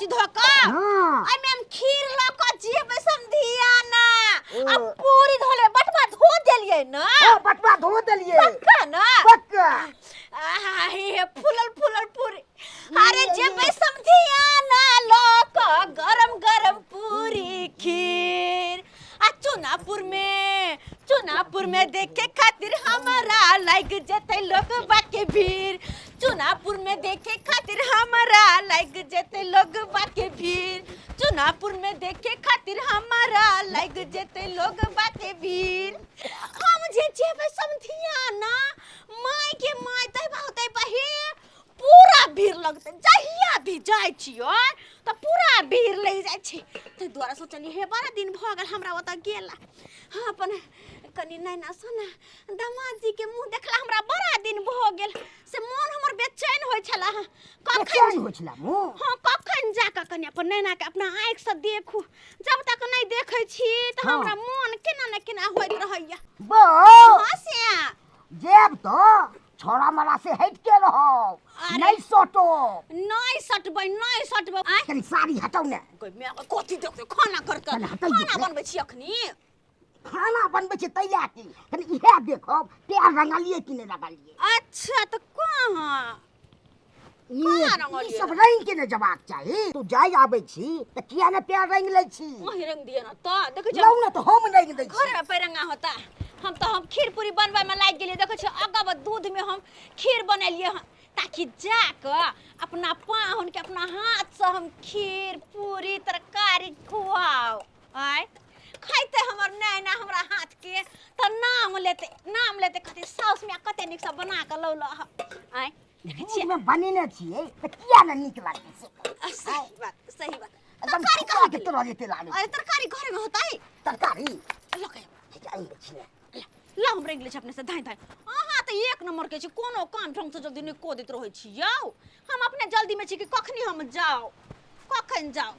बाबूजी धोका आई में हम खीर लका जेबे समधिया ना अब पूरी धोले बटवा धो देलिए ना हां बटवा धो देलिए पक्का ना पक्का हे फुलल पूरी अरे जेबे समधिया ना लका गरम गरम पूरी खीर आ चुनापुर में देखे खातिर हमारा लाग जते लोग बाके भीड़ चुनापुर में देखे खातिर हमारा लाग जते लोग बाके भीड़ चुनापुर में देखे खातिर हमारा लाग जते लोग बाके भीड़ हम जे जेबे समधिया ना माय के माय तै बहुतै बही पूरा भीड़ लगते जहिया भी जाय छियो त पूरा भीड़ ले जाय छी त द्वारा सोचनी हे बड़ा दिन भ गेल हमरा ओता गेला हां अपन कनी नैना सोना दामाद जी के मुंह देखला हमरा बड़ा दिन भ गेल से मन हमर बेचैन होय छला कखन होय छला मुंह हां कखन जाके कनी अपन नैना के अपना आंख से देखू जब तक नहीं देखे छी त हमरा मन केना न केना होइत रहैया बो हासिया जेब तो छोरा मरा से हट के रहो नहीं सटबै कनी साड़ी हटाऊ ने कोई मैं कथि देख खाना करके खाना बनबै छी अखनी खाना बनबै छी तैया की कनी इहे देखो प्यार रंगलिए कि नहीं रंगलिए अच्छा तो कहां ये सब रंग के ने जवाब चाहिए तू जाय आबै छी त किया ने प्यार रंग ले छी वही रंग दिए ना तो देख लौ ना तो हम रंग दै छी घर में पैरंगा होता हम खीर पूरी बनवा में लाग गेलिए देखो छ अगब दूध में हम खीर बनेलिए ताकि जाके अपना पाहुन के अपना हाथ से हम खीर पूरी तरकारी खुआओ आय खाइते हमर नैना हमरा हाथ के त नाम लेते खातिर साउस में कते निक से बना के लौला आय देखे छी मैं बनेने छिए त किया न निक लागे से सही बात तरकारी कहां के तरह लेते लागे अरे तरकारी घर में होता है तरकारी लके आई छिए ला हम रेंगले छ अपने से धाय अहाँ त एक नंबर के छी कोनो काम ढंग से जल्दी नहीं को देत रहै छी यौ हम अपने जल्दी में छी कि कखनी हम जाओ कखन जाओ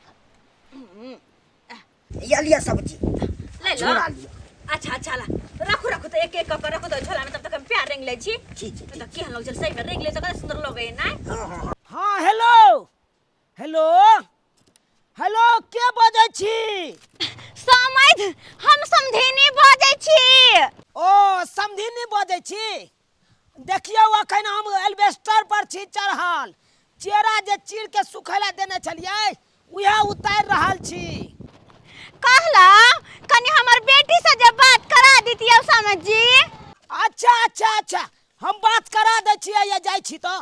ये लिया सब्जी ले लो अच्छा ला रखो तो एक कर रखो तो झोला में तब तक हम प्यार रेंग ले छी ठीक तो केहन लग सही में रेंग ले त कते सुंदर लगे ना हां हेलो के बजै छी समझ हम समधिनी बजै छी ओ समधिनी बजै छी देखियो अखन हम एल्वेस्टर पर छी चढ़ल चेरा जे चीर के सुखैला देने छलिए उहे उतार रहल छी कहला कनी हमर बेटी से जब बात करा दीतियौ समझ जी अच्छा हम बात करा दै छियै या जाइ छी तो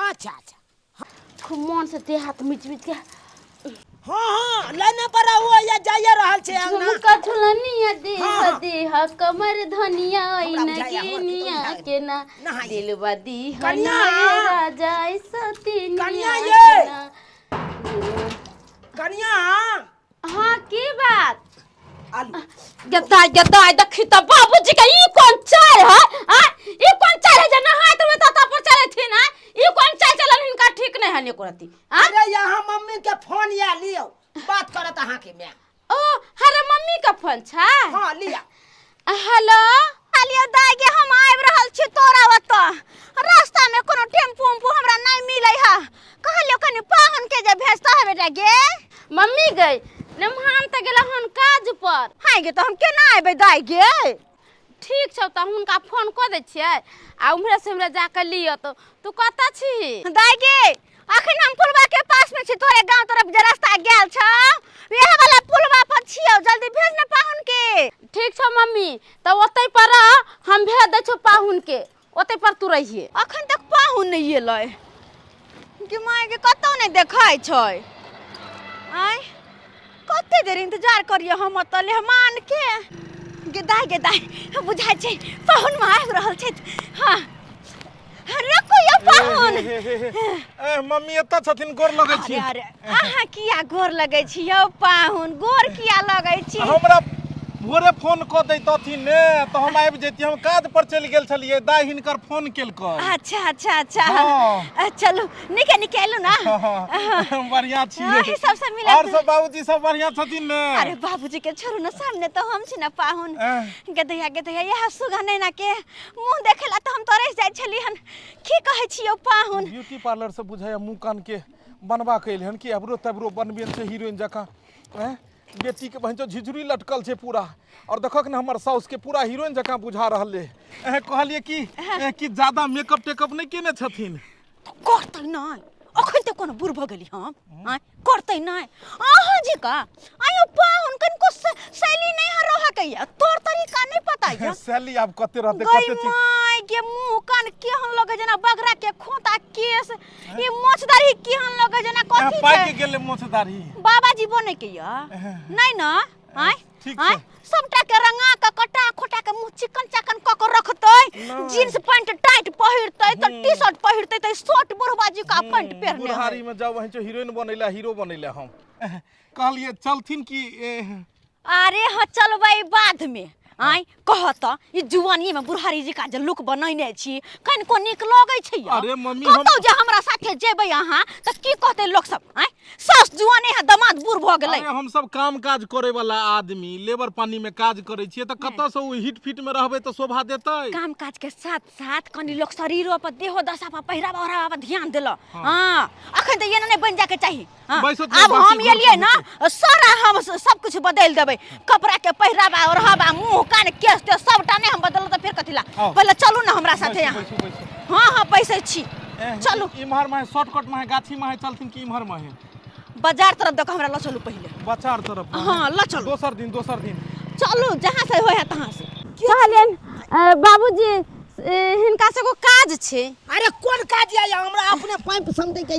अच्छा खूब मन से देह हाथ मिच के हां लेने पर हुआ या जाइए रहल छे झुमका झुलनिया देह कमर धनिया नगिनिया के ना दिलवा दी राजा सतीनिया कन्या हां की बात आलू गदा देखी त बाबूजी का ई कौन चाय है ई कौन चाय है जना हाथ में ताता पर चले थी ना ई कौन चाय चलन इनका ठीक नहीं है ने करती अरे यहाँ मम्मी के फोन या लियो बात करत अहाँ के मैं ओ हरे मम्मी का फोन छ हां लिया हेलो आलिया दाई के हम आइब रहल छी तोरा ओत रास्ता में कोनो टेम्पू हमरा नहीं मिलै है कहलियो कनी पाहुन के जे भेजता है बेटा गे मम्मी गई नमहान त गेला हन काज पर हाय गे त हम केना आइबे दाई गे ठीक छ त हुनका फोन क दै छियै आ उम्हरे से हमरा जाके लियो तो तू कता छी दाई गे अखन हम पुलवा के पास में छी तोरे गांव तरफ जे रास्ता गेल छ वेह वाला पुलवा पर छियो जल्दी भेज न पाहुन के ठीक छ मम्मी त ओतै पर हम भेज दै छ पाहुन के ओतै पर तू रहिए अखन तक पाहुन नहीं एलै कि माय के कतौ नहीं देखाय छै आय कते देर इंतजार करियो हम त मेहमान के गेदाई बुझाय छै पाहुन में आबि रहल छै हां रखो या पाहुन ए मम्मी एत छथिन गोर लगै छी अरे अहाँ किया गोर लगै छी यौ पाहुन गोर किया लगै छी हमरा भोरे फोन क दैतथिन ने तो हम आबि जैती हम काज पर चल गेल छलिए दाई हिनकर फोन केलकै अच्छा चलो निकालू ना बढ़िया छिए सबसे मिला और सब बाबूजी सब बढ़िया छथिन ने अरे बाबूजी के छोड़ू ना सामने तो हम छी ना पाहुन गदैया यह सुगा नैना के मुंह देखेला तो हम तोरे जाय छली हन की कहै छियो पाहुन ब्यूटी पार्लर से बुझाया मुंह कान के बनवा के हन कि अबरो तबरो बनबेन छै हीरोइन जकाँ हैं बेटी के बहन झिझुरी लटकल छै पूरा और देखक ने हमर साउस के पूरा हीरोइन जकाँ बुझा रहले कहलिए कि ज्यादा मेकअप टेकअप नहीं केने छथिन करतै नहीं अखन तक कोनो बुढ़ भ गेली हम करतै नहीं अहाँ जी का आयो पाहुन कनको शैली नहीं रह के तोर तरीका नहीं पता है शैली अब कते रहते कते चीज माय के मुंह कान केहन लगे जना बगरा के खोता केस ई मोछदारी केहन लगे जना कथि पाइ के गेले मोछदारी बाबाजी बने के नहीं ना आय ठीक आय छै सबटा के रंगा के कटा खोटा के मुंह चिकन चाकन क के रखतै जींस पैंट टाइट पहिरतै त टी-शर्ट पहिरतै त शॉर्ट बुढ़बाजी का पैंट पहनने बुढ़ारी में जाओ वहीं हीरोइन बनैला हीरो बनैला हम कहलिए चलथिन कि अरे हाँ चलबै बाद में आय कहत ई जुवानी में बुढ़ारी जी का जे लुक बनैने छी कनको निक लगै छै अरे मम्मी कतौ जे हमरा साथे जेबै अहाँ त की कहतै लोग सब आय सास जुवानी है दमाद बूढ़ भ गेलै अरे हम सब काम काज करे वाला आदमी लेबर पानी में काज करे छियै त कतौ से हिट फिट में रहबै त शोभा देतै काम काज के साथ साथ कनी लोग शरीरो पर देहो दशा पर पहिरावा ओढ़ावा पर ध्यान देला हां अखन त एना नहीं बन जाके चाहिए अब हम एलिए ना सारा हम सब कुछ बदल देबै कपड़ा के पहिरावा ओढ़ावा मुंह कान केस ते सबटा नहीं हम बदल त फिर कथिला पहले चलू ना हमरा साथे यहाँ हां हां पैसे छी चलू इमहर में शॉर्टकट में गाछी में चलथिन कि इमहर में बाजार तरफ देखो हमरा ल चलू पहले बाजार तरफ हां ल चलू दोसर दिन चलू जहां से होय है तहां से कहलेन बाबूजी हिनका से को काज छे अरे कोन काज या हमरा अपने पाइप समझे के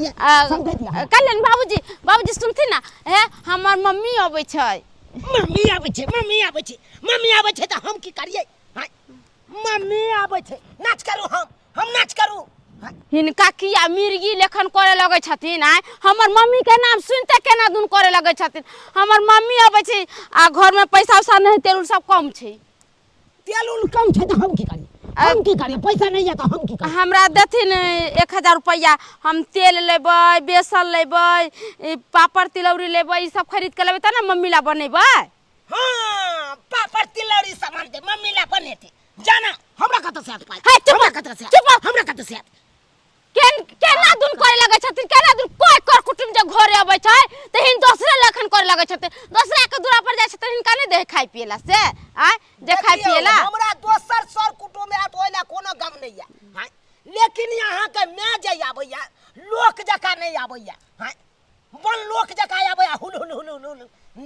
कहलेन बाबूजी सुनथिन ना हे हमर मम्मी आबै छै मम्मी आबै छै त हम की करियै मम्मी आबै छै नाच करू हम नाच करू हिनका किया मिर्गी लेखन करे लगे छथिन आय हमर मम्मी के नाम सुनते केना दुन करे लगे छथिन हमर मम्मी आबै छै आ घर में पैसा उसा नहीं तेल सब कम छै तेल उल कम छै त हम की करियै पैसा नहीं है त हम की करियै हमरा देथिन 1000 रुपया हम तेल लेबै बेसन लेबै पापड़ तिलौरी लेबै ई सब खरीद के लेबै त ना मम्मी ला बनेबै हां पापड़ तिलौरी सामान दे मम्मी ला बनेते जाना हमरा कत से पाइ है हमरा कत से केना दुन करे लगे छथिन केना दुन कोई कर कुटुम जे घरे आबै छै त हिन दोसरे लखन करे लगे छथिन दोसरा के दूरा पर जाय छथिन हिनका नै दे खाइ पिएला से आय जे खाइ पिएला हमरा दोसर सर कुटुम में आत ओइला कोनो गम नै या लेकिन यहाँ के मैं जे आबैया लोक जका नै आबैया बन लोक जका आबैया हुल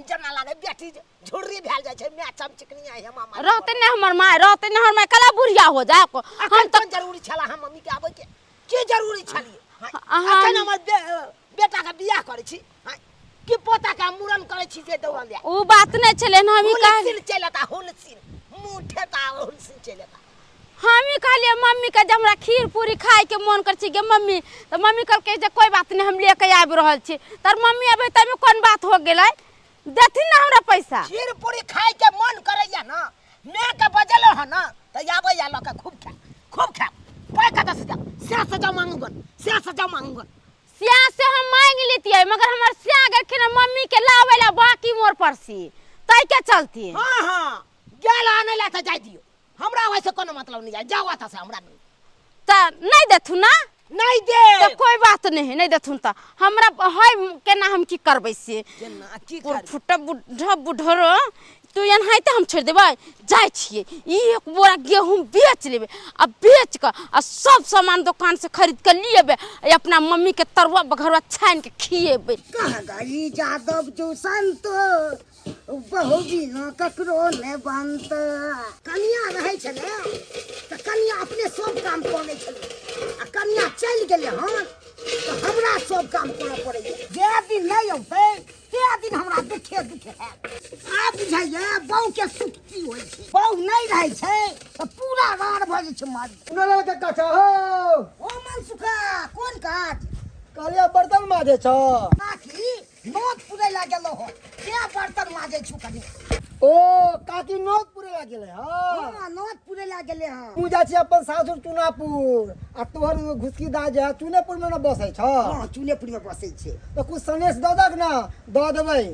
जना लागे बेटी झुर्री भेल जाय छै मैं चमचिकनिया है मामा रहते ने हमर माय रहते ने हमर माय कला बुढ़िया हो जा हम त जरूरी छला हम मम्मी के आबै के की जरूरी छलिए अखन हमर बेटा के बियाह करै छी कि पोता का मूरन करे छी जे दौड़ल जा उ बात नै छले न हमी का सिल चलता हुलसिन मुठे ता हुलसिन चलता हमी कहलिए मम्मी के जे हमरा खीर पूरी खाए के मन कर छी गे मम्मी त मम्मी कहल के जे कोई बात नै हम लेके आबि रहल छी तर मम्मी अबे तमे कोन बात हो गेलै देथिन ना हमरा पैसा खीर पूरी खाए के मन करैया ना मैं के बजलो ह ना त आबै या ल के खूब खा पाइ कत से जाओ मांगूगन सिया से हम मांग लेतिए मगर हमर सिया गेलखिन मम्मी के लावेला बाकी मोर परसी तै के चलती हां गेल आने ला त जाय दियो हमरा वैसे कोनो मतलब नहीं है जाओ आता से हमरा त नहीं देथु ना नहीं दे त कोई बात नहीं देथुन त हमरा है केना हम की करबै से केना की कर फुटा बुढ़रो तू यहाँ त हम छोड़ देबै जाय छिए एक बोरा गेहूं बेच लेबे आ बेच के आ सब सामान दुकान से खरीद के लेबे अपना मम्मी के तरुआ बघरवा छान के खिएबे कह गई जादव जो संत बहुजी न ककरो ने बनत कन्या रहै छले त कन्या अपने सब काम करे छले आ कन्या चल गेले हन तो हमरा सब काम करे पड़े जे दिन नहीं औते ते दिन हमरा दुखे है आ बुझाइए बहु के सुक्ति होय छै बहु नहीं रहै छै त पूरा रार भ जाइ छै मार नल के काचा हो ओ मन सुखा कोन काट कहलिया बर्तन माजे छ काकी नोत पुरे लागेलो हो के बर्तन माजे छु कनी ओ काकी नोत पूरे लागेले हां नोत पुरे लागेले हां तू जा छी अपन सासुर चुनापुर आ तोहर घुसकी दाज है चुनेपुर में न बसै छ हां चुनेपुर में बसै छै तो कुछ सनेस द दक ना द देबै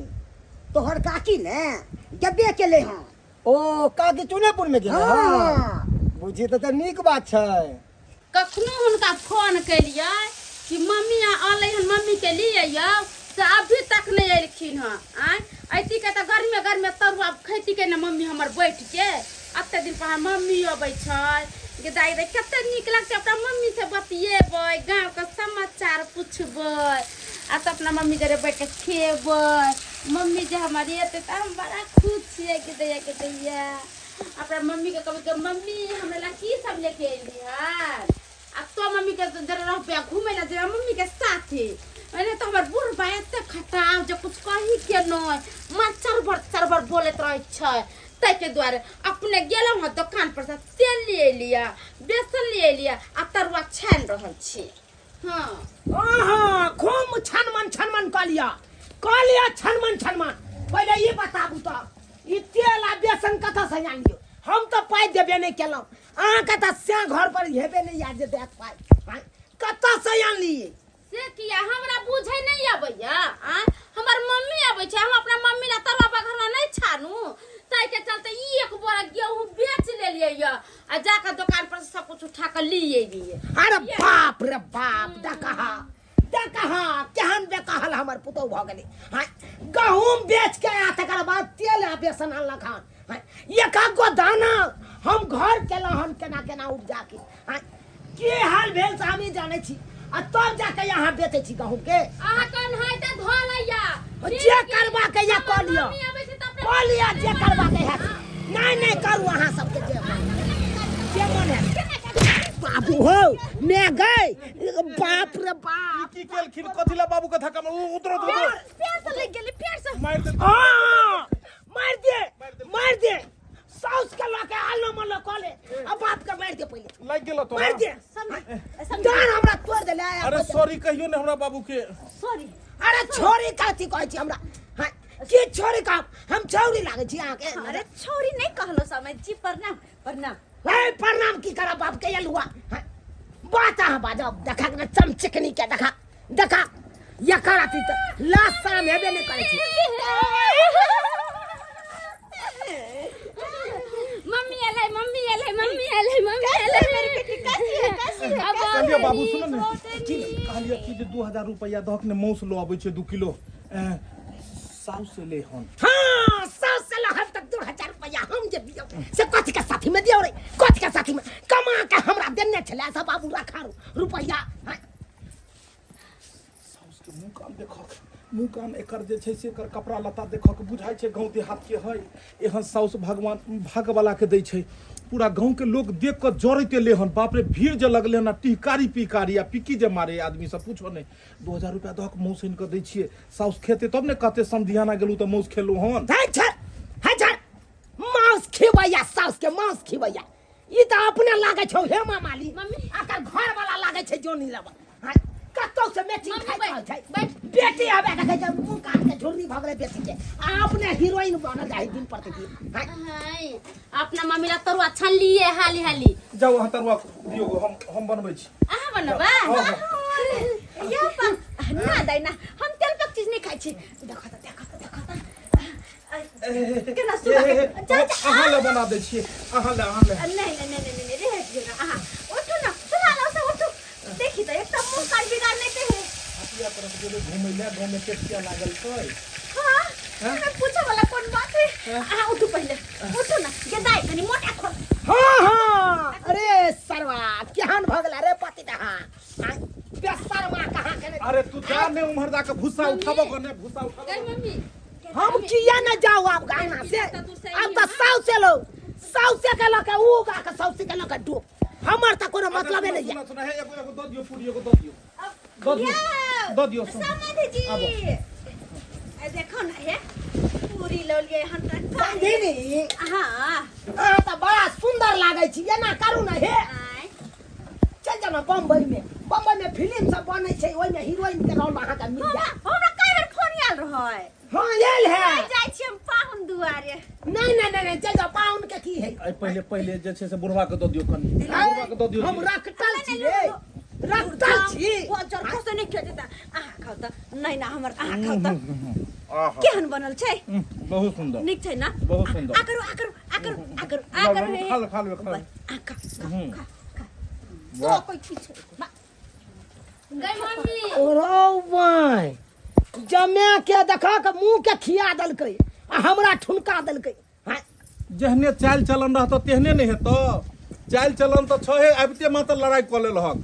तोहर काकी ने गेबे केले हां ओ काकी चुनेपुर में गेले हां बुझी त नीक बात छै कखनो हुनका फोन केलियै कि मम्मी आले हन मम्मी के लिए यो से अभी तक नहीं अयलखिन हँ आय ऐती के त घर में तरुआ खेती के ना मम्मी हमर बैठ के अत्ते दिन पर मम्मी अबै छै कि दाई रे कते नीक लगते अपना मम्मी से बतिएबै गांव के समाचार पूछबै आ तो अपना मम्मी जरे बैठ के खेबै मम्मी जे हमारी एते त हम बड़ा खुश छियै कि दैया अपना मम्मी के कभी मम्मी हमरा ला की सब लेके अइली है अब तो मम्मी के जरा रह पे घूमे ला जरा मम्मी के साथे अरे तो हमर बूढ़ बा एते खटाव जे कुछ कही के नै मचर भर बोलत रहै छै तै के द्वारे अपने गेलौ ह दुकान पर से तेल ले लिया बेसन ले लिया आ तरुआ छान रहल छी हां आहा खूब छनमन कलिया छनमन पहले ये बताबू तो ई तेल आ बेसन कथा से जान लियो हम तो पाई देबे नहीं केलौ अहाँ कथा से घर पर हेबे नहीं याद दे पाई कथा से जान लिए से किया हमरा बुझै नहीं आबैया आ हमर मम्मी आबै छै हम अपना मम्मी ला तरुआ बघरवा नहीं छानू तै के चलते ई एक बोरा गेहूं बेच लेलिए या आ जाकर दुकान पर से सब कुछ उठा के लिए लिए अरे बाप रे बाप डकहा केहन बेकहल हमर पुतौ भ गेलै हां गहूम बेच के आ तकर बाद तेल आ बेसन आनलक हन हां एक गो दाना हम घर केला हन केना उपजा के हां के हाल भेल से हमी जानै छी आ तब जाके यहाँ बेचै छी गहूम के आहा कौन है त धोलैया जे करबा के या क लिया जे करबा के है नहीं करू अहाँ सबके जे मन है बाबू हो मैं गई बाप रे बाप की केलखिन कथिला बाबू कथा कम उतरो पैर से लग गेली पैर से मार दे मार दे साउस के लाके आलो मलो कले अब बाप के मार दे पहले लग गेलो तो मार दे जान हमरा तोड़ दे ले अरे सॉरी कहियो ने हमरा बाबू के सॉरी अरे छोरी काती कहै छी हमरा हां के छोरी का हम छौरी लागे छी अहाँ के अरे छोरी नहीं कहलो समय जी प्रणाम हे प्रणाम की करा बाप के यलुआ बात आ बाजा देखा के चमचकनी के देखा या कराती त लास्ट शाम हेबे नहीं करे छी मम्मी आले मेरी बेटी कैसी है कहलिए बाबू सुनो ने कहलिए कि 2000 रुपया दहक ने मौस लो आबै छै 2 किलो साउस से ले हन हां साउस से लहन तक 2000 रुपया हम जे दियो से कथि के साथी में दियो रे कथि के साथी में कमा के हमरा देने छले सब बाबू रखा रुपया साउस के मुंह काम देखो मुंह काम एकर जे छै से एकर कपड़ा लत्ता देखो के बुझाई छै गांव देहात के है एहन साउस भगवान भाग वाला के दै छै पूरा गांव के लोग देख के जरते ले हन बाप रे भीड़ जे लगले ना टिहकारी पिकारी आ पिकी जे मारे आदमी सब पूछो ने 2000 रुपया दहक मौस इन के दै छिए साउस खेते तब ने कहते समधियाना गेलू त मौस खेलू हन है मौस खिबैया साउस के मौस खिबैया ई त अपने लागे छौ हेमा माली मम्मी आकर घर वाला लागे छै जोनी लबा कतो से मैचिंग खाइ छै बेटी आबे देखे छै मुंह काट के झुर्री भ गेलै बेटी के अपने हीरोइन बनल जाइ दिन प्रतिदिन हाय अपना मम्मी ला तरुआ छान लिए हाली जाओ हां तरुआ दियो हम बनबै छी आहा बनबा या पर ना दाई ना हम तेल पक चीज नहीं खाई छी देखो त केना सुबह जा अहाँ ले बना दै छी अहाँ ले नहीं रह गेला आहा उठो ना सुना लो से उठो देखी त एकदम मुंह काट बिगाड़ नहीं ते है हटिया तरफ गेलो घुमै ले गांव में केटिया लागल छै हां मैं पूछे वाला कौन बात है आहा उठो पहले उठो ना के दाई कनी मोटा खोल हां अरे सरवा केहन भ गेला रे पति दहा बेसरवा कहां के अरे तू जा ने उमहर जा के भूसा उठाबो कने भूसा उठाबो गई मम्मी हम किया न जाओ आप गाना से अब तो साउ से के लके उ गा के साउ से के लके डूब हमर त कोनो मतलब नहीं है सुना है एगो दो दियो पूरी एगो दो दियो समझ जी ए देखो ना ये पूरी लो लिए हन दीदी हां आ त बड़ा सुंदर लागे छी एना करू ना हे चल जाना बम्बई में फिल्म सब बनै छै ओइ में हीरोइन के रोल अहाँ के मिल जाए हमरा कई बेर फोन आयल रहै हां आयल है जाय छी हम पाहुन दुआरे नहीं चल जा पाहुन के की है पहले जे छै से बुढ़वा के दो दियो कनी बुढ़वा के दो दियो हम रखटल छी रे रखटल छी वो जर कोसे नहीं खेते त आहा खाउ त नहीं ना हमर आहा खाउ त आहा केहन बनल छै बहुत सुंदर निक छै ना बहुत सुंदर आकर खा लो खा तो कोई चीज गई मम्मी ओरो माय जमे के देखा के मुंह के खिया दलकै आ हमरा ठुनका दलकै हां जहने चाल चलन रहतो तेहने नहीं हेतो चाल चलन तो छहे आबिते मात्र लड़ाई क लेल हक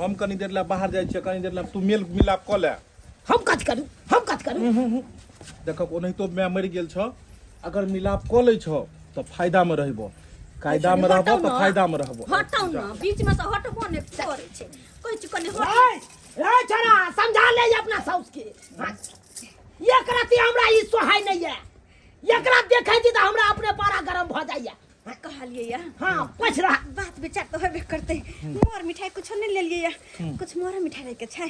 हम कनी देर ला बाहर जाय छै कनी देर ला तू मेल मिलाप क ले हम कथ करू देखो ओनहि तो मैं मर गेल छ अगर मिलाप क ले छ तो फायदा में रहबो कायदा में रहबो तो फायदा में रहबो हटाऊ ना बीच में से हटबो ने करे छै कोई चुकने हट ए छोरा समझा ले अपना साउस के एक राती हमरा ई सोहाय नहीं है एक रात देखै छी त हमरा अपने पारा गरम भ जाइए कहलिए या हां पछ रहा बात विचार तो हेबे करते मोर मिठाई कुछ नहीं ले लिए या कुछ मोर मिठाई के छै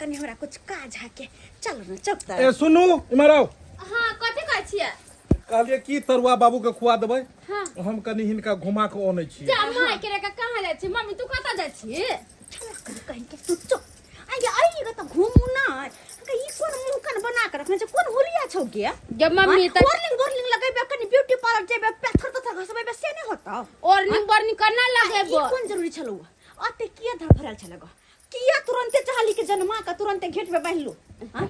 कनी हमरा कुछ काज हाके चलो ना चौकता ए सुनू इमहर आओ हाँ कथी कहै छियै कहलिए की तरुआ बाबू के खुआ देबै हाँ। हम कनी हिनका घुमा के ओनै छी जा माय के रे कहाँ जाइ छी मम्मी तू कतऽ जाइ छी कहीं के तू चुप आई तो घूमू ना ई कोन मुंह कान बना के रखने छै कोन हुलिया छौ गे गे मम्मी त गोरलिंग लगेबे कनी ब्यूटी पार्लर जेबे पैथर तो घसबे से नहीं होता ओरनिंग बर्निंग करना लगेबो ई कोन जरूरी छलो अते किया धरफड़ल छले गो किया तुरंते चाहली के जन्मा का तुरंते घेट में बांधलू हां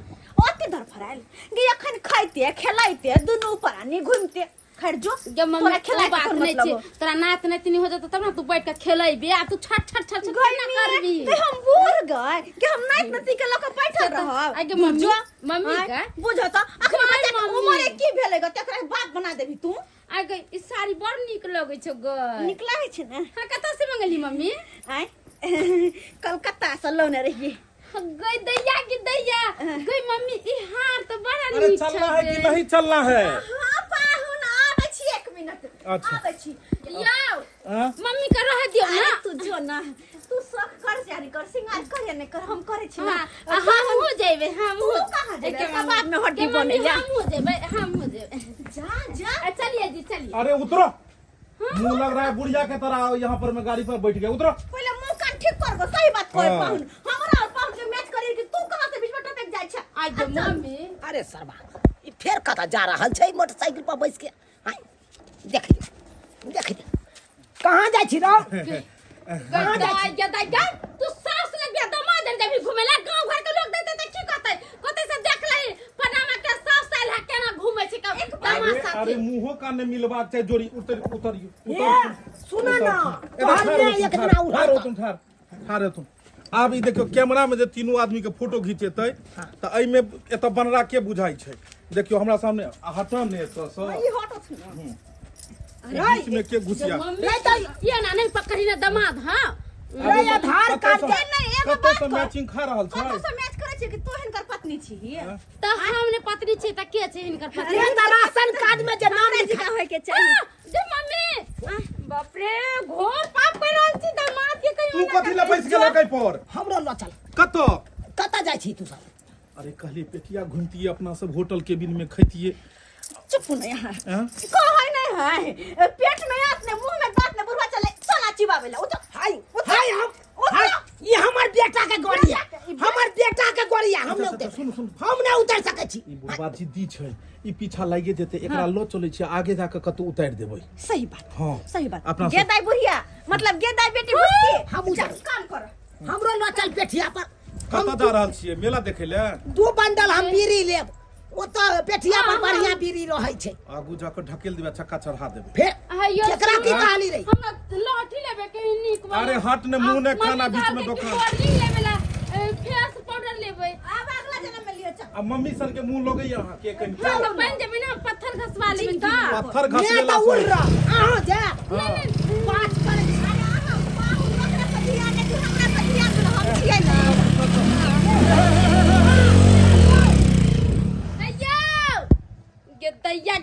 अते धरफड़ल गे अखन खाइते खेलाइते दुनु ऊपर आनी घूमते खैर जो गे मम्मी खेला बात नहीं छी तोरा नात नातिनी हो जात तब ना तू बैठ के खेलेबे आ तू छट छट छट छट ना करबी ते हम बूढ़ गए कि हम नाइत नती के लोग बैठल रहब आगे मम्मी मम्मी का बुझो त अखन बच्चा के उम्र की भेले ग तकरा बाप बना देबी तू आगे ई साड़ी बड़ नीक लगै छौ ग निकला है छै ना हां कतऽ से मंगली मम्मी आय कलकत्ता से लोने रही गई दैया की दैया गई मम्मी ई हार तो बड़ा अरे नीक चलना है कि नहीं चलना है हां पाहुन आबै छी 1 मिनट अच्छा। आबै छी याओ हाँ? मम्मी का रह दियो ना तू जो ना तू सब कर जारी कर सिंगार कर या नहीं कर हम करे छी ना हां हम हो जेबे हम हो कहां जेबे कबाब में हड्डी बने बनेला हम हो जेबे हम हो जेबे जा जा चलिए जी चलिए अरे उतरो मुंह लग रहा है बुढ़िया के तरह यहाँ पर मैं गाड़ी पर बैठ गया उतरो पहले मुंह कान ठीक कर गो सही बात कोई हाँ। पाहुन हमरा और पाहुन के मैच करे कि तू कहां से बीच में टपक जाय छ आगे मम्मी अरे सरबा ई फेर कता जा रहल छै मोटरसाइकिल पर बैस के हां देख कहां जाइ छी रो कहां जाय गे तू सास लग गया दमाद जब घुमेला गांव घर के लोग देते त की कहते से देख ले पनामा के सास साल है केना घूमे छी का दमाद साथ अरे मुंहो का ने मिलबाक चाहे जोड़ी उतर सुना ना ठहरो एक दिन आउ तुम ठहरो तुम आब ई देखियो कैमरा में जे तीनों आदमी के फोटो घिचेतै त एइ में एत बनरा के बुझाई छै देखियो हमरा सामने हटन ने तो ई हटो छ बीच में के घुसिया मम्मी ये ना नहीं पकड़ी ना दमाद हां रे आधार कार्ड के नहीं एगो कतऽ बात से कह मैचिंग खा रहल छै कतो से मैच करे छी कि तू हिनकर पत्नी छी त हमने पत्नी छै त के छै हिनकर पत्नी रे त राशन कार्ड में जे नाम जी का होय के चाहिए जे मम्मी बाप रे घोर पाप कर रहल छी दमाद के कहियो तू कथि ला बैस गेल कई पर हमरो ल चल कतऽ कता जाइ छी तू सब अरे कहली पेटिया घुमतिए अपना सब होटल केबिन में खैतिए चुप नहीं है हैं? कहै नहीं है पेट में अपने मुंह में दांत में बुढ़वा चले चला चिबावेला उ तो हाय हाय ये हमर बेटा के गोड़िया हमर बेटा के गोड़िया हम न उतर सुन हम न उतर सकै छी ई बुढ़वा जिद्दी छै ई पीछा लागे जेते एकरा लो चलै छै आगे जाके कतौ उतार देबै सही बात हाँ सही बात अपना गे दाई बुढ़िया मतलब गे दाई बेटी बुझके हम उतर काम कर हमरो ल चल पेठिया पर कतऽ जा रहल छियै मेला देखे ले 2 बंडल हम बीड़ी लेब ओत पेठिया पर बढ़िया बीड़ी रहै छै आगू जाके ढकेल देबे चक्का चढ़ा देबे फिर हइयो केकरा की कहानी रही हम लाठी लेबे के नीक वाला अरे हट ने मुंह ने खाना बीच में दुकान वार्निंग लेबेला फेस पाउडर लेबै अब अगला जन्म में लियो चल आ मम्मी सर के मुंह लगे यहाँ के कहीं चल बन जेबे ना पत्थर घसवा लेबे त पत्थर मैं घसेला तो उड़ से रहा अहाँ जा नहीं पाँच कर अरे हम पाहुन ओकरा पतिया के तू हमरा पतिया के हम छियै ना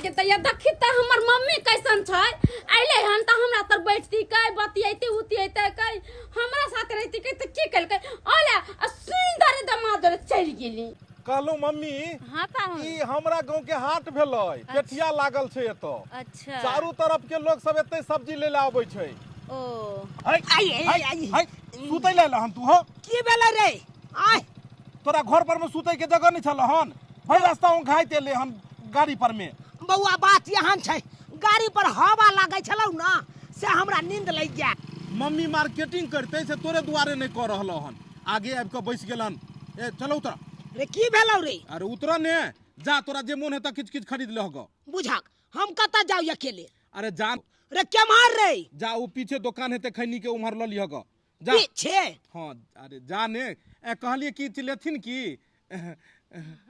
गे दैया देखी त हमर मम्मी कैसन छै आइले हन त हमरा तर बैठती कै बतियैते उतियैते कै हमरा साथ रहती कै त की कलकै ओला सुंदर दमाद चढ़ गेली कहलू मम्मी हां पाहुन ई हमरा गांव के हाट भेलै पेठिया लागल छै एतो अच्छा चारू तरफ के लोग सब एते सब्जी ले ले आबै छै ओ हाय सुतै ले हन तू हो की भेलै रे आय तोरा घर पर में सुतै के जगह नहीं छल हन भाई रास्ता में खाइते ले हन गाड़ी पर में बौआ बात यहाँ छै गाड़ी पर हवा लागै छलौ ना से हमरा नींद लग गया मम्मी मार्केटिंग करते से तोरे दुआरे नहीं कर रहल हन आगे आबि कऽ बैस गेलन। ए चलो उतर। रे की भेलौ रे? अरे उतर ने, जा तोरा जे मोन हेता किछ किछ खरीद ले होगा। बुझाक हम कतऽ जाऊ अकेले? अरे जा रे केम्हर रे? जा, वो पीछे दुकान हेते खैनी के, उम्हर ल लिहगा जा। पीछे? हाँ अरे जा ने। कहलिए की चिलेथिन की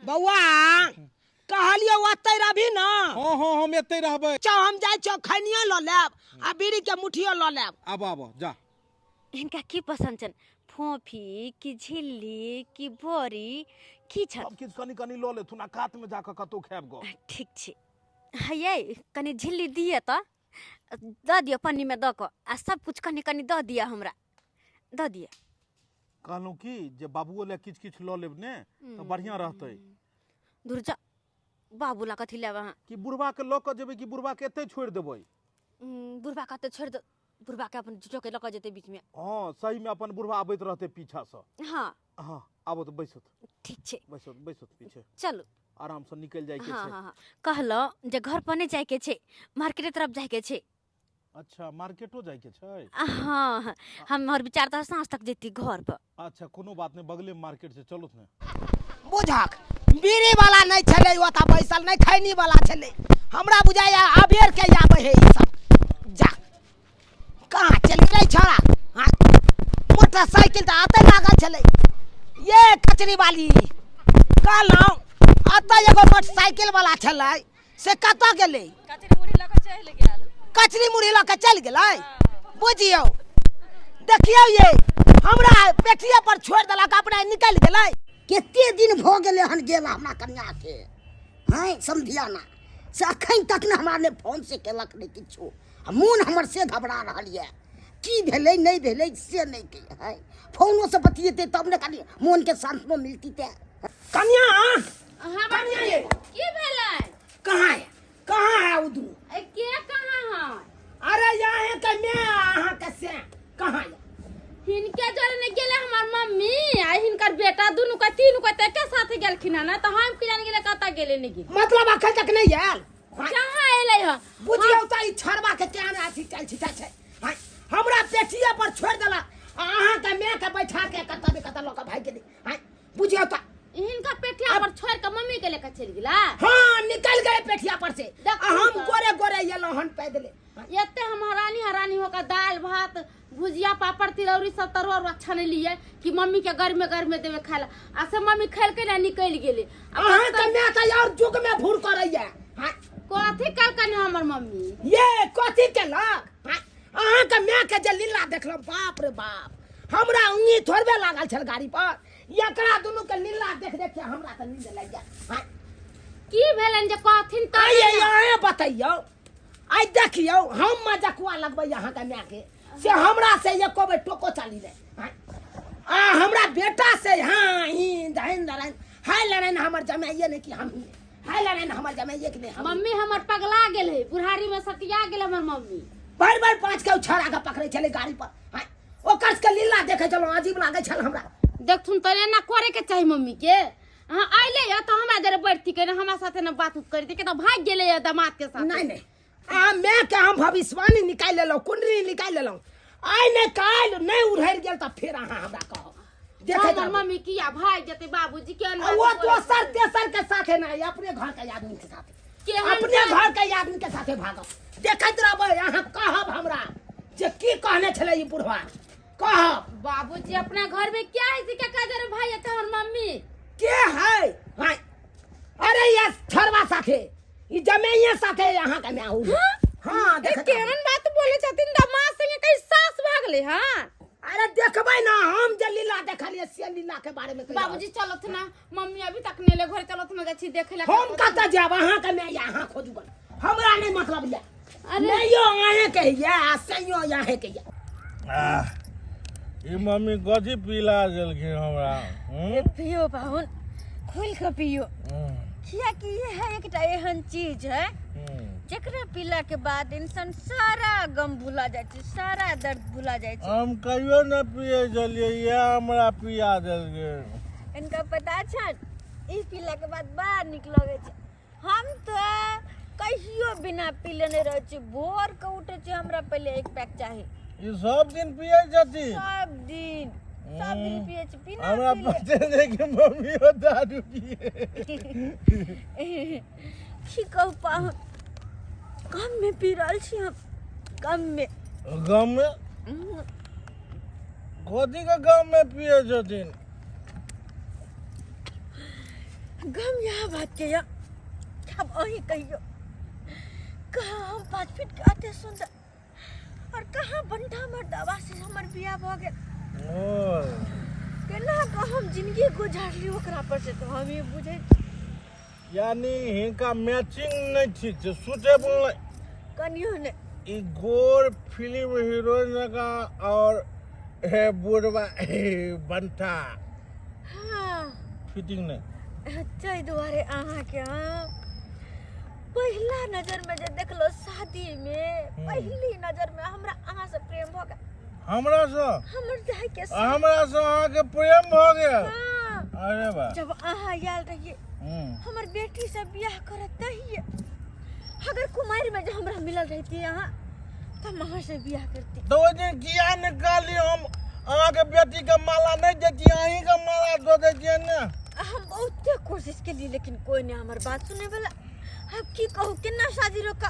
बौआ कहलियो ओतै रहबी न? हाँ हाँ हम एते रहबै। चौ हम जाइ छौ खैनियो ल लेब आ बीड़ी के मुठियो ल लेब। आब आब जा। इनका की पसंद छन? फोफी की झिल्ली की बोरी की छन? सब किछ कनी कनी ल लेथुन आ कात में जाके कतौ खाएब गो। ठीक छै। ये कनी झिल्ली दिए त द दियो पन्नी में द क आ सब कुछ कनी कनी द दिया हमरा, द दिया। कहलूं की जे बाबुओ ले किछ किछ ल लेब ने तो बढ़िया रहतै। दूर जा, बाबू ला कथी लेब अहाँ? कि बुढ़वा के ल क जेबै कि बुढ़वा के एते छोड़ देबै? बुढ़बा का तो छोड़ दो, बुढ़बा के अपन झुटो के ल क जेते बीच में। हाँ सही में अपन बुढ़वा आबैत रहते पीछा से। हाँ हाँ आबो तो बैसत। ठीक छै, बैसत बैसत पीछे चलो आराम से निकल जाय के हाँ छै। हाँ हाँ कहलो जे घर पर नहीं जाए के छै, मार्केट तरफ जाए के छै। अच्छा मार्केटो जाय के छै? हाँ हाँ हम और विचार तो सांझ तक जेती घर पर। अच्छा कोनो बात नहीं, बगले में मार्केट से चलो ने। बुझाक बीड़ी वाला नहीं छले ओता बैसल, नहीं खैनी वाला छले। हमरा बुझाया अबेर के आबे है ई सब। जा कहां चल रे छोरा? हां मोटरसाइकिल त आते लागल छले। ये कचरी वाली कहलौ अत एगो मोटरसाइकिल वाला छले से कत गेले? कचरी मुड़ी लग चल गेल। कचरी मुड़ी ल के चल गेलै। बुझियो देखियो ये हमरा पेटिया पर छोड़ देलक, अपना निकल गेलै। केते दिन भ गेले हन गेला हमरा कन्या के, हैं समझिया ना से अखन तक ने हमरा ने फोन से केलक ने किछो। मोन हमर से घबरा रहल ये, की भेलै नहीं भेलै से नहीं के है। फोनो से बतियेते तब ने कनी मोन के सांत्वना मिलती ते। कन्या हां कन्या ये की भेलै? कहां है? कहां है उदू? ए के कहां है? अरे यहाँ है के मैं अहाँ के से कहां है? हिनके जरे ने गेले हमर मम्मी आ हिनकर बेटा दुनु का तीनू का एके साथे गेलखिन ना, त हम कि जान गेले कता गेले ने गेले। मतलब अखन तक नहीं आयल? कहां एलै ह? बुझियो त ई छरवा के केना अथी चल छिटा छै। हैं हमरा पेटिया पर छोड़ देला, अहाँ के मैं के बैठा के कता लोग भाग गेली। हैं बुझियो त हिनका पेटिया पर छोड़ के मम्मी के लेके चल गेला। हाँ निकल गए पेटिया पर से। देखू हम त। गोरे गोरे येलो हन पैदले। एते हम हरानी होकर दाल भात भुजिया पापड़ तिलौरी सब तरुआ अच्छा नहीं लिए कि मम्मी के घर में देवे खाला। आ से मम्मी खेल के ना निकल गेले। अहाँ के मैं के और जुग में भूर करैया। हैं कथी कल कने हमर मम्मी? ये कथी केलक? हैं अहाँ के मैं के जे लीला देखलो, बाप रे बाप, हमरा उंगली थोड़बे लागल छल गाड़ी पर। एकरा दुनु के लीला देख देख के हमरा त नींद लाग गया। हैं की भेलन जे कथिन त? आइए यहाँ बताइयो, आई देखियो हम मजाकुआ लगबै यहाँ के मैं के से हमरा से ये कोबे टोको चाली ले। आ हमरा बेटा से हाँ ही दहन दरन हाय लड़न हमर जमाइए ने कि हम ही हाय लड़न हमर जमाइए कि नहीं हम। मम्मी हमर पगला गेले, बुढ़ारी में सटिया गेले हमर मम्मी। बार बार पांच के छड़ा के पकड़े चले गाड़ी पर। हैं ओकर के लीला देखे चलो अजीब लागे छल हमरा। देखथुन त ना करे के चाही मम्मी के। हां आइले या त हमरा जरे बैठती के हमरा साथे ना बात करती के त भाग गेले या दामाद के साथ। नहीं नहीं आ मैं के हम भविष्यवाणी निकाल लेलो, कुंडली निकाल लेलो। आई ने काल नहीं उड़हर गेल त फिर अहाँ हमरा कहो देखे हमर जाबो। मम्मी किया भाग जते बाबूजी के आ वो दोसर तेसर के साथे नहीं, अपने घर के आदमी के साथे, अपने घर के आदमी के साथे भागो। देखत रहबो यहाँ कहब हमरा जे की कहने छले ई बुढ़वा कहब। बाबूजी अपना घर में क्या है के काजर भाई है तोहर मम्मी के है? हाय अरे ये छरवा साथे ई जमेइया साथे यहाँ के मैं हूँ। हाँ देखत केहन बात बोले छथिन दामाद संगे कई सास भागले। हां अरे देखबै ना हम जे लीला देखलिए से लीला के बारे में बाबूजी चलत ना, मम्मी अभी तक नेले घर चलत ना जाछि देखे ला। हम कत जाब? अहाँ के मैं यहाँ खोजब, हमरा नहीं मतलब ये। नहीं यो आए के या सयो यहाँ के या। ई मम्मी कथी पिला देलखिन हमरा? पियो पाहुन, खोल के पियो। किया कि ये है एकटा एहन चीज है जेकरा पीला के बाद इंसान सारा गम भुला जाय छै, सारा दर्द भुला जाय छै। हम कहियो न पिए छलिए, ये हमरा पिया देलखिन। इनका पता छन ई पीला के बाद बड़ा निक लगे छै। हम तो कहियो बिना पीले नहीं रह छी, भोर के उठे छी हमरा पहले एक पैक चाहिए। ई सब दिन पिए छथिन? सब दिन सब दिन पिए छी बिना हमरा पीले। पता नहीं कि मम्मी हो दारू पिए की कहू पाहुन कम में पी रहल छी हम कम में। गाँव में कथी के गाँव में पिए छथिन? गम यहाँ बात के या अब अही कहियो कहाँ हम 5 फीट के अते सुंदर और कहाँ बंठा मर्दावा से हमर बियाह भ गेल। ओ केना को हम जिंदगी गुजारली ओकरा पर से तो हम ये बुझे छी। यानी हिनका मैचिंग नहीं ठीक है, सूटेबल नहीं। कनियो ने ई गोर फिल्म हीरोइन का और है बुढ़वा बंटा हाँ फिटिंग नहीं। तै दुआरे अहाँ के हम पहला नजर में जे देखलो शादी में पहली नजर में हमरा अहाँ से प्रेम भ गेल। हमरा से हमर जाय के हमरा से अहाँ के प्रेम भ गया। हाँ अरे वाह। जब अहाँ आयल रहिए हमर बेटी से बियाह करत तहिए अगर कुमारी में जो हमरा मिलल रहती अहाँ तो हम अहाँ से बियाह करती। तो वो दिन किया निकाली हम अहाँ के बेटी के माला नहीं देती, अहीं के माला दो देती ना। हम बहुत कोशिश के लिए लेकिन कोई नहीं हमार बात सुने वाला। अब की कहूँ कितना शादी रोका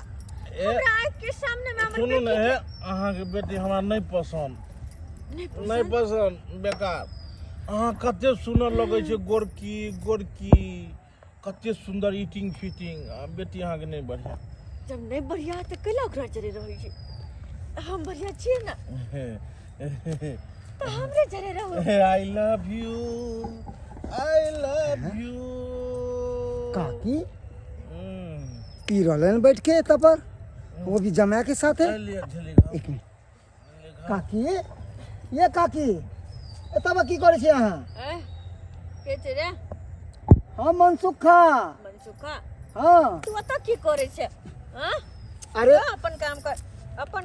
हमरा आँख के सामने में हमर सुनो बेटी ना है अहाँ के बेटी हमरा नहीं पसंद नहीं पसंद बेकार। अहाँ कते सुंदर लगे छे गोरकी गोरकी कते सुंदर ईटिंग फिटिंग बेटी अहाँ के नहीं बढ़िया। जब नहीं बढ़िया तो कैला ओकरा जरे रही छे हम बढ़िया छिए ना तो हमरे जरे रहो। आई लव यू काकी पी रहलन बैठ के तब पर वो भी जमाया के साथ है। एक मिनट काकी ये काकी तब की करे छे अहाँ? के छे रे हम मनसुखा। मनसुखा हाँ तू अत की करे छे? हां अरे अपन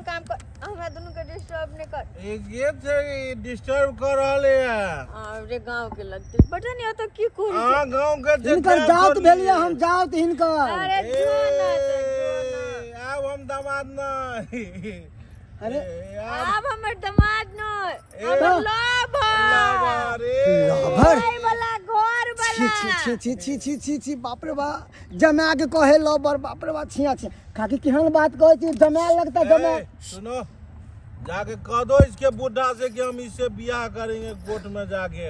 काम कर हमरा दोनों के डिस्टर्ब नहीं कर। एक ये थे डिस्टर्ब कर रहले है। अरे गांव के लगते पता नहीं तो की करे छे। हां गांव के हिनकर जात भेलिए हम जात हिनकर। अरे जो ना अब हम दामाद नहीं। अरे अब हमर दामाद न हमर लाभ लाभर भाई वाला घर छी छी छी छी छी छी छी बाप रे बा जमा के कहे लबर बाप रे बा छिया छी काकी केहन बात कहे छी जमा लगता जमा। सुनो जाके कह दो इसके बुढ़ा से कि हम इससे बियाह करेंगे कोर्ट में जाके।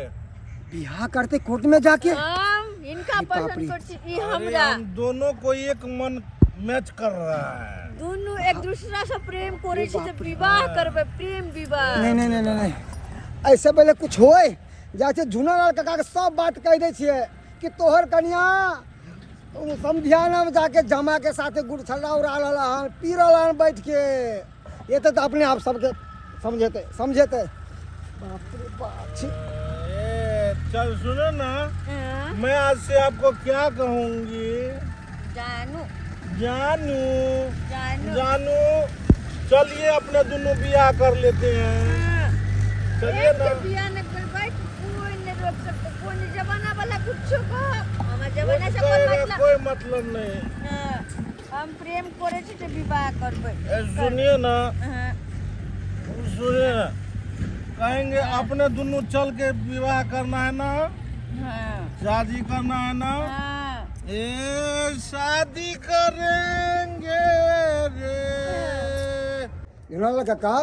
बियाह करते कोर्ट में जाके हम इनका पसंद करती ई अरे हमरा हम दोनों को एक मन मैच कर रहा है। दोनों एक दूसरा से प्रेम करे छी तो विवाह करबे प्रेम विवाह। नहीं नहीं नहीं नहीं ऐसे पहले कुछ होए जैसे झुनर काका के सब बात कह दे छिए कि तोहर कन्या समझियाना में जाके जमा के साथे गुड़ छल्ला उड़ा रहला हन पी रहला हन बैठ के। ये तो अपने आप सबके समझेते बाप रे बाप छी। चल सुनो ना हाँ, मैं आज से आपको क्या कहूँगी? जानू जानू जानू जानू चलिए अपने दोनों बियाह कर लेते हैं। चलिए एक ना। बियाह ने करवाई कोई नहीं रोक सकता कोई नहीं जमाना वाला कुछ को हमारा जमाना से कोई मतलब नहीं। हाँ, हम प्रेम करे छी तो विवाह करबे। सुनिए ना हाँ, सुनिए ना कहेंगे अपने दोनों चल के विवाह करना है ना, हाँ, शादी करना है ना। हाँ, ए शादी करेंगे रे। झुनर काका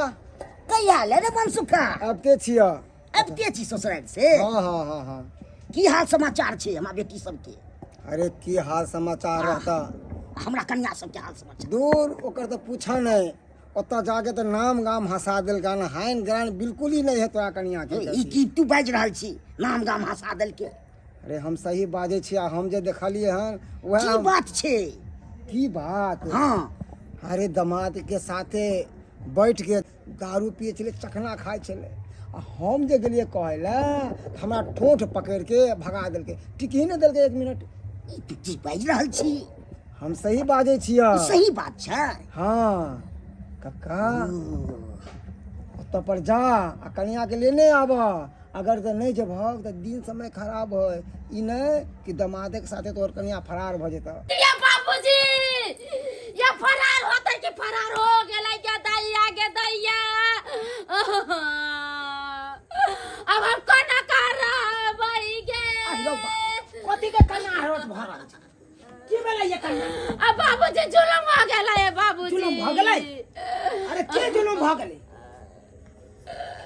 कहिया ले रे मनसुखा अब के छिया? अब के छी ससुराल से हाँ हाँ हाँ हाँ की हाल समाचार छे हमरा बेटी सबके? अरे की हाल समाचार रहता हमरा कन्या सबके हाल समाचार? दूर ओकर तो पूछा नहीं ओता जाके तो नाम गाम हंसा दिल गाना हाइन ग्रान बिल्कुल ही नहीं है तोरा कनिया के। ई की तू बाज रहल छी नाम गाम हंसा देल के? अरे हम सही बाजे छी आ हम जे देखलिए हन वह की बात छे? की बात। हाँ अरे दामाद के साथे बैठ के दारू पिए चले चखना खाए चले आ हम जे गेलिए कहे ला हमरा ठोठ पकड़ के भगा देलके टिक ही नहीं देलके 1 मिनट। ई तू की बाज रहल छी? हम सही बाजे छिया। सही बात छै। हाँ काका ओत पर जा आ कनिया के लेने आबा अगर तो नहीं जबहक तो दिन समय खराब हो ई नहीं कि दामादे के साथे तोर कनिया फरार भ जेता। ये बाबूजी ये फरार होते कि फरार हो गेलै के दैया अब भगले अरे के जुलूम भगले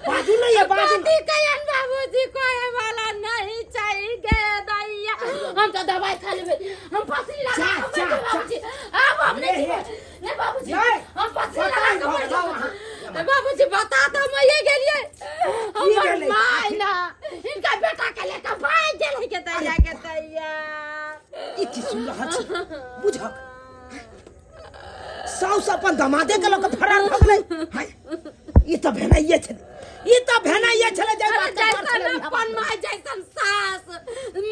बाजू नहीं है बाजू पति कयन बाबूजी कोई वाला नहीं चाहिए दैया हम तो दवाई खा लेबे हम पसरी लगा के मर बाबूजी अब हमने नहीं बाबूजी हम पसरी लगा के मर जाओ बाबूजी बता तो मैं ये गेलिए हमर माय ना इनका बेटा के लेके भाग गेल के दैया ई की सुन रहा छी बुझक साउस अपन दमादे के लोग फरार भगले हाय ई तो भेनाइए छले ई तो भेनाइए छले जे बात जैसन अपन माय जैसन सास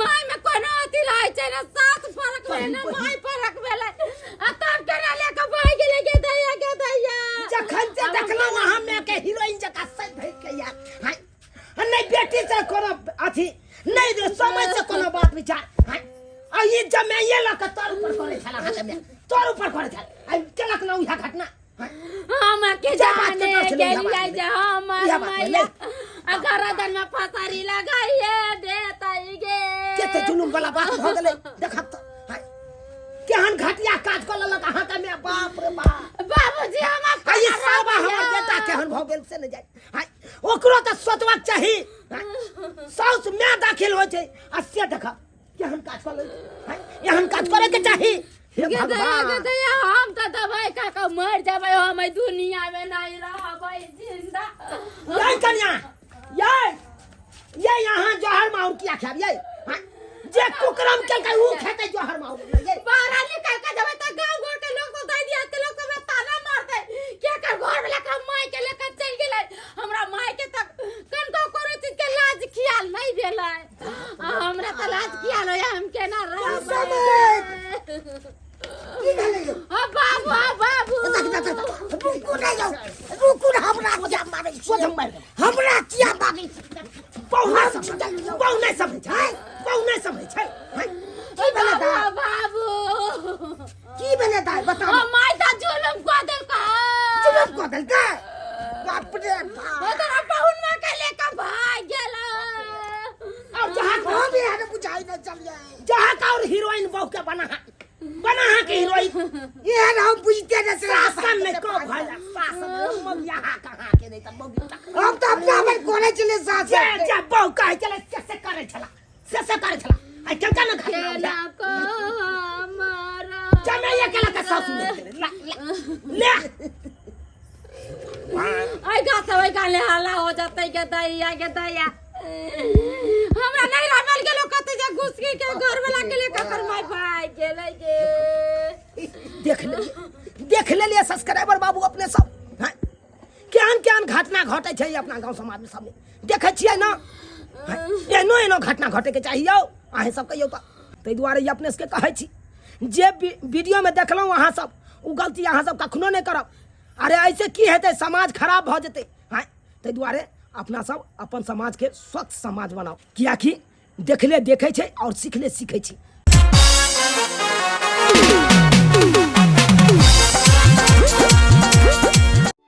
माय में कोनो अथी रहे छै ना सास फरक में ना माय फरक भेले आ तब केना लेके भाग गेले के दैया जखन से देखलो वहां में के हीरोइन जका सज भई के यार हाय नहीं बेटी से कोनो अथी नहीं दे समय से कोनो बात विचार हाय आ ई जमे ला के तोर ऊपर करे छला हाथ में तोर ऊपर करे छला आई केलक ना उहा घटना हम के जाने गेलिए जे हमर मैया अगर दन में फसारी लगाइए देतई गे केते जुलूम वाला बात भ गेले देखत तो हाय केहन घटिया काज क लेलक अहाँ के में बाप रे बाप बाबूजी हम आई सब हमर बेटा केहन भ गेल से न जाय हाय ओकरो त सोचबाक चाही साउस में दाखिल होय छै आ से देख केहन काज क ले हाय एहन काज करे के चाही हे भगवान दैया हम तो दवाई खा के मर जाबै हम दुनिया में नहीं रहबै जिंदा ये कन्या ये यहाँ जहर माउर किया खाब ये जे कुकरम के ऊ खेते जहर माउर ये बाहर निकल के जब तक गांव घर के लोग तो दे दिया ते लोग सब ताना मारते के कर घर में लेकर माय के लेकर चल गेलै हमरा माय के तक कनको कोनो चीज के लाज खियाल नहीं भेलै हमरा त लाज खियाल होय हम केना रहबै की भेलै बाबू रुकू ना हमरा क्या मारे सोझम मार हमरा क्या मारे बहुना समझ छै बहुना समझ छै की भेलै दा बाबू की भेलै दा बता माय त जुलुम को देल का जुलुम को देल का बाप रे बाप तोरा बहुन में के लेकर भाग गेला अब जहां को भी है बुझाई न चलिए जहां का और हीरोइन बहु के बना के हीरोइन ये हम बुझते न शासन में को भला शासन हम यहां कहां के नहीं त बहु हम तो अपना भाई कोने चले शासन जे बहु कहे चले से करे छला आई केना न केना को हमारा जमे ये केला का सासु ले आई गा सब का ले हल्ला हो जाते के दैया हमरा नहीं रहल के लोग कते जे घुस के घर वाला के ले ककर माय भाई गेलै गे देख ले सब्सक्राइबर बाबू अपने सब हैं केहन घटना घटे छै अपना गांव समाज में सब देखे छियै ना एनो घटना घटे के चाहिए अहे सब कहियो त तै दुआरे ई अपने से कहै छी जे वीडियो में देखलौ अहाँ सब उ गलती अहाँ सब कखनो नहीं करब अरे ऐसे की हेतै समाज खराब भ जेतै हैं तै दुआरे अपना सब अपन समाज के स्वच्छ समाज बनाओ कियाकि देखले देखे छै और सीखले सीखे छी